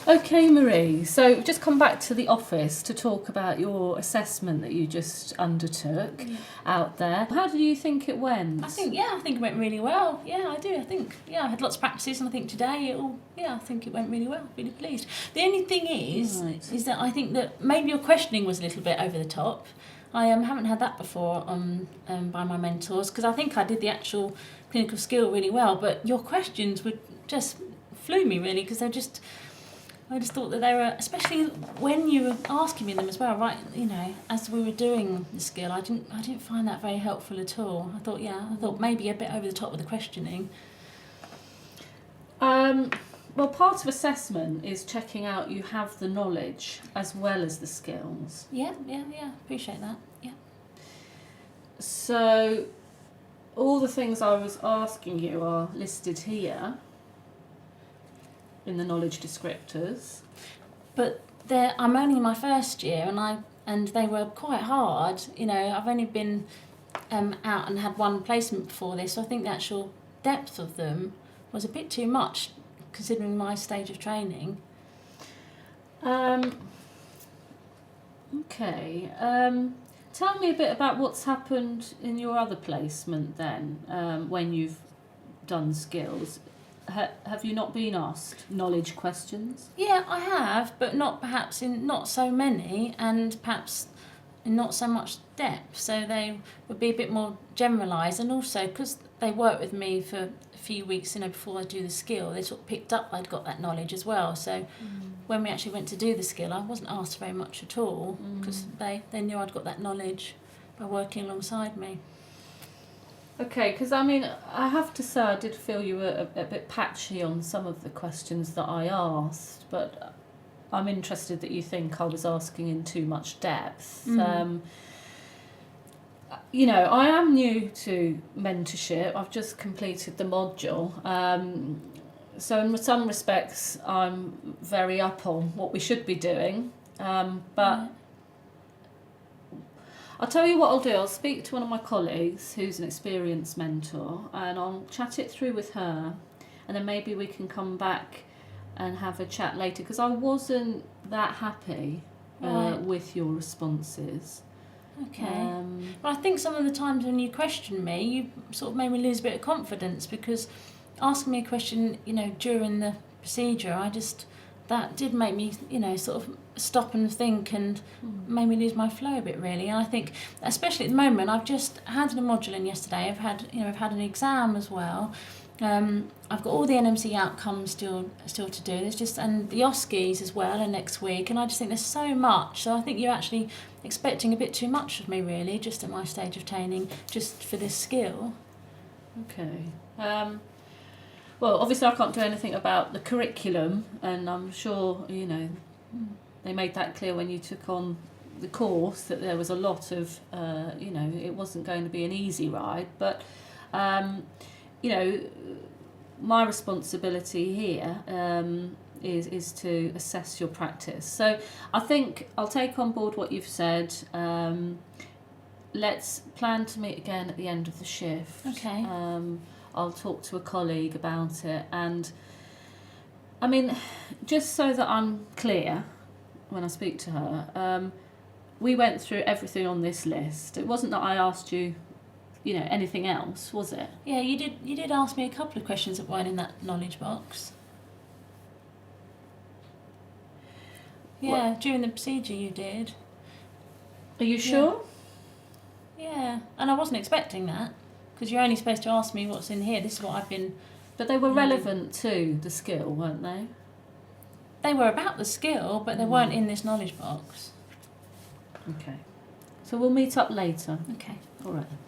Okay, Marie, so we've just come back to the office to talk about your assessment that you just undertook out there. How do you think it went? I think it went really well. Yeah, I do. I think, I had lots of practices, and I think today I think it went really well. Really pleased. The only thing is that I think that maybe your questioning was a little bit over the top. I haven't had that before by my mentors, because I think I did the actual clinical skill really well, but your questions would just flew me really, because I just thought that they were, especially when you were asking me them as well, right? As we were doing the skill, I didn't find that very helpful at all. I thought maybe a bit over the top with the questioning. Well, part of assessment is checking out you have the knowledge as well as the skills. Yeah, appreciate that. Yeah. So, all the things I was asking you are listed here in the knowledge descriptors. But I'm only in my first year, and they were quite hard. I've only been out and had one placement before this, so I think the actual depth of them was a bit too much, considering my stage of training. Okay. Tell me a bit about what's happened in your other placement then, when you've done skills. Have you not been asked knowledge questions? Yeah, I have, but not so many, and perhaps in not so much depth. So they would be a bit more generalised, and also because they worked with me for a few weeks, before I do the skill, they sort of picked up I'd got that knowledge as well. So when we actually went to do the skill, I wasn't asked very much at all, because they knew I'd got that knowledge by working alongside me. Okay, because I have to say I did feel you were a bit patchy on some of the questions that I asked, but I'm interested that you think I was asking in too much depth. I am new to mentorship. I've just completed the module. So in some respects, I'm very up on what we should be doing. But I'll tell you what I'll do. I'll speak to one of my colleagues who's an experienced mentor, and I'll chat it through with her, and then maybe we can come back and have a chat later, because I wasn't that happy with your responses. Okay. Well, I think some of the times when you question me, you sort of made me lose a bit of confidence, because asking me a question, during the procedure, that did make me, sort of stop and think, and made me lose my flow a bit, really. And I think, especially at the moment, I've just had a module in yesterday. I've had an exam as well. I've got all the NMC outcomes still to do. And the OSCEs as well are next week. And I just think there's so much. So I think you're actually expecting a bit too much of me, really, just at my stage of training, just for this skill. Okay. Well, obviously I can't do anything about the curriculum, and I'm sure, they made that clear when you took on the course, that there was a lot of, it wasn't going to be an easy ride, but, my responsibility here is to assess your practice. So I think I'll take on board what you've said. Let's plan to meet again at the end of the shift. Okay. I'll talk to a colleague about it, and just so that I'm clear when I speak to her, we went through everything on this list. It wasn't that I asked you, anything else, was it? Yeah, you did ask me a couple of questions that weren't in that knowledge box. Yeah, during the procedure you did. Are you sure? Yeah, and I wasn't expecting that, because you're only supposed to ask me what's in here. This is what I've been... But they were relevant to the skill, weren't they? They were about the skill, but they weren't in this knowledge box. Okay. So we'll meet up later. Okay. All right then.